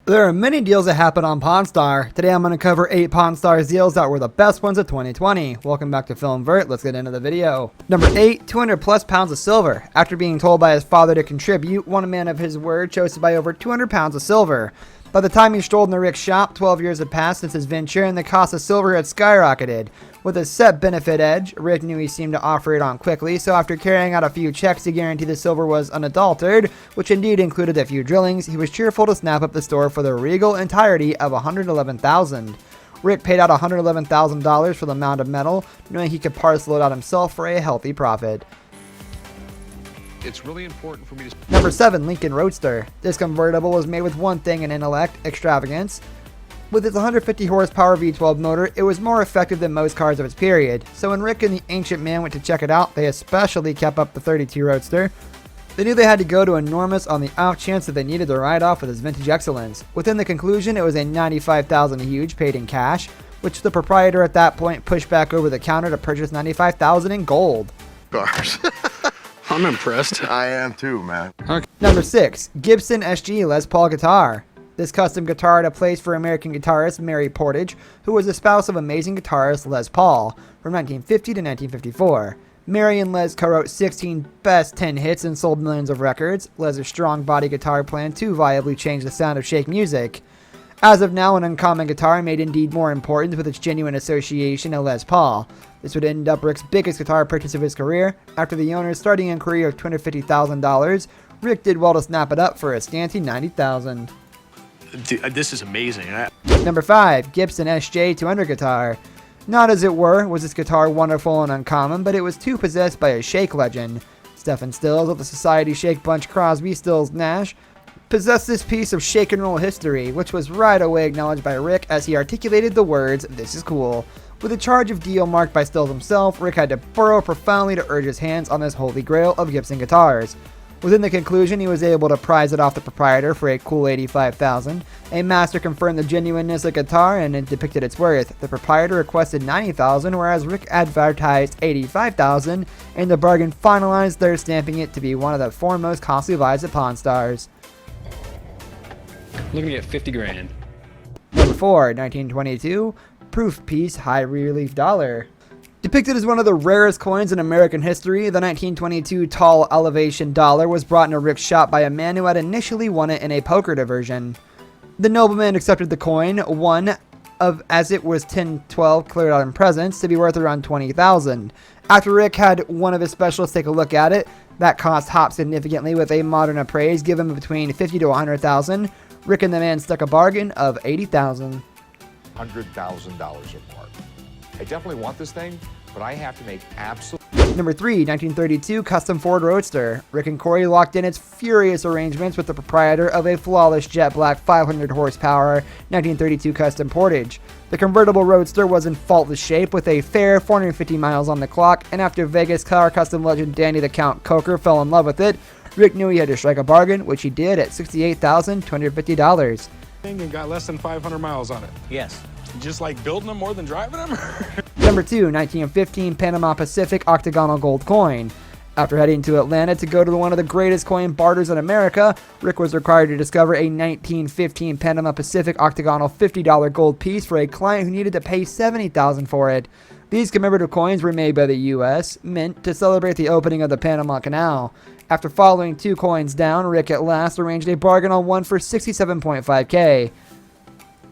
There are many deals that happen on PawnStar. Today I'm going to cover 8 PawnStar deals that were the best ones of 2020. Welcome back to Film Vert. Let's get into the video. Number 8, 200 plus pounds of silver. After being told by his father to contribute, one man of his word chose to buy over 200 pounds of silver. By the time he strolled into Rick's shop, 12 years had passed since his venture and the cost of silver had skyrocketed. With a set benefit edge, Rick knew he seemed to offer it on quickly, so after carrying out a few checks to guarantee the silver was unadulterated, which indeed included a few drillings, he was cheerful to snap up the store for the regal entirety of $111,000. Rick paid out $111,000 for the mound of metal, knowing he could parcel it out himself for a healthy profit. It's really important for me to... Number 7, Lincoln Roadster. This convertible was made with one thing in intellect, extravagance. With its 150 horsepower V12 motor, it was more effective than most cars of its period. So when Rick and the ancient man went to check it out, they especially kept up the 32 Roadster. They knew they had to go to enormous on the off chance that they needed to ride off with his vintage excellence. Within the conclusion, it was a $95,000 huge paid in cash, which the proprietor at that point pushed back over the counter to purchase $95,000 in gold. Cars. I'm impressed. I am too, man. Okay. Number 6, Gibson SG Les Paul guitar. This custom guitar had a place for American guitarist Mary Portage, who was the spouse of amazing guitarist Les Paul, from 1950 to 1954. Mary and Les co-wrote 16 best 10 hits and sold millions of records. Les's strong body guitar plan too viably changed the sound of shake music. As of now, an uncommon guitar made indeed more important with its genuine association to Les Paul. This would end up Rick's biggest guitar purchase of his career. After the owner's starting inquiry of $250,000, Rick did well to snap it up for a scanty $90,000. This is amazing. Number 5, Gibson SJ 200 guitar. Not as it were was this guitar wonderful and uncommon, but it was too possessed by a shake legend. Stephen Stills of the Society Shake Bunch Crosby, Stills, Nash possessed this piece of shake and roll history, which was right away acknowledged by Rick as he articulated the words, "This is cool." With a charge of deal marked by Stills himself, Rick had to burrow profoundly to urge his hands on this holy grail of Gibson guitars. Within the conclusion, he was able to prize it off the proprietor for a cool $85,000. A master confirmed the genuineness of the guitar and it depicted its worth. The proprietor requested $90,000, whereas Rick advertised $85,000, and the bargain finalized, thus stamping it to be one of the foremost costly buys at PawnStars. Looking at 50 grand. Number 4, 1922, Proof Piece High Relief Dollar. Depicted as one of the rarest coins in American history, the 1922 Tall Elevation Dollar was brought into Rick's shop by a man who had initially won it in a poker diversion. The nobleman accepted the coin, one of as it was 1012 cleared out in presents, to be worth around $20,000. After Rick had one of his specialists take a look at it, that cost hopped significantly with a modern appraise given between $50,000 to $100,000. Rick and the man stuck a bargain of $80,000. $100,000 apart. I definitely want this thing, but I have to make absolute... Number 3, 1932 Custom Ford Roadster. Rick and Corey locked in its furious arrangements with the proprietor of a flawless jet black 500 horsepower 1932 Custom Portage. The convertible Roadster was in faultless shape with a fair 450 miles on the clock, and after Vegas car custom legend Danny the Count Coker fell in love with it, Rick knew he had to strike a bargain, which he did at $68,250. And got less than 500 miles on it. Yes. Just like building them more than driving them? Number 2, 1915 Panama Pacific octagonal gold coin. After heading to Atlanta to go to one of the greatest coin barters in America, Rick was required to discover a 1915 Panama Pacific octagonal $50 gold piece for a client who needed to pay $70,000 for it. These commemorative coins were made by the U.S. Mint to celebrate the opening of the Panama Canal. After following 2 coins down, Rick at last arranged a bargain on one for $67.5K.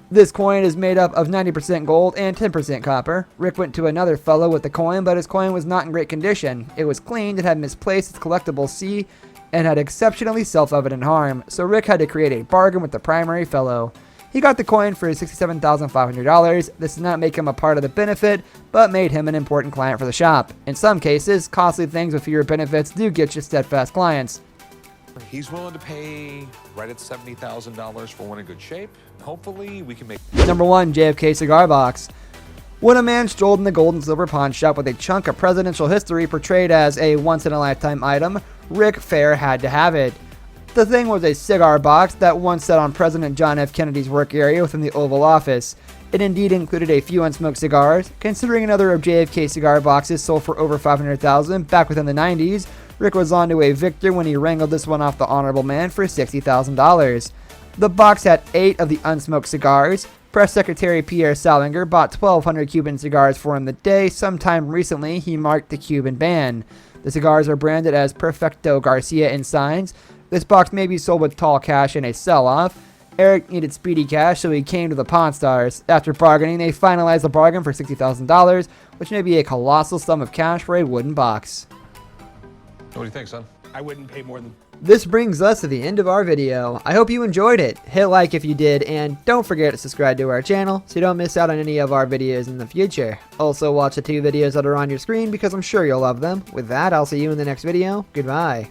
This coin is made up of 90% gold and 10% copper. Rick went to another fellow with the coin, but his coin was not in great condition. It was cleaned, it had misplaced its collectible C, and had exceptionally self-evident harm, so Rick had to create a bargain with the primary fellow. He got the coin for $67,500. This did not make him a part of the benefit, but made him an important client for the shop. In some cases, costly things with fewer benefits do get you steadfast clients. He's willing to pay right at $70,000 for one in good shape. Hopefully, we can make... Number 1, JFK cigar box. When a man strolled in the gold and silver pawn shop with a chunk of presidential history portrayed as a once-in-a-lifetime item, Rick Fair had to have it. The thing was a cigar box that once sat on President John F. Kennedy's work area within the Oval Office. It indeed included a few unsmoked cigars. Considering another of JFK cigar boxes sold for over $500,000 back within the 90s, Rick was on to a victor when he wrangled this one off the honorable man for $60,000. The box had 8 of the unsmoked cigars. Press Secretary Pierre Salinger bought 1,200 Cuban cigars for him the day. Sometime recently, he marked the Cuban ban. The cigars are branded as Perfecto Garcia in signs. This box may be sold with tall cash in a sell-off. Eric needed speedy cash, so he came to the Pawn Stars. After bargaining, they finalized the bargain for $60,000, which may be a colossal sum of cash for a wooden box. What do you think, son? I wouldn't pay more than... This brings us to the end of our video. I hope you enjoyed it. Hit like if you did, and don't forget to subscribe to our channel so you don't miss out on any of our videos in the future. Also watch the 2 videos that are on your screen because I'm sure you'll love them. With that, I'll see you in the next video. Goodbye.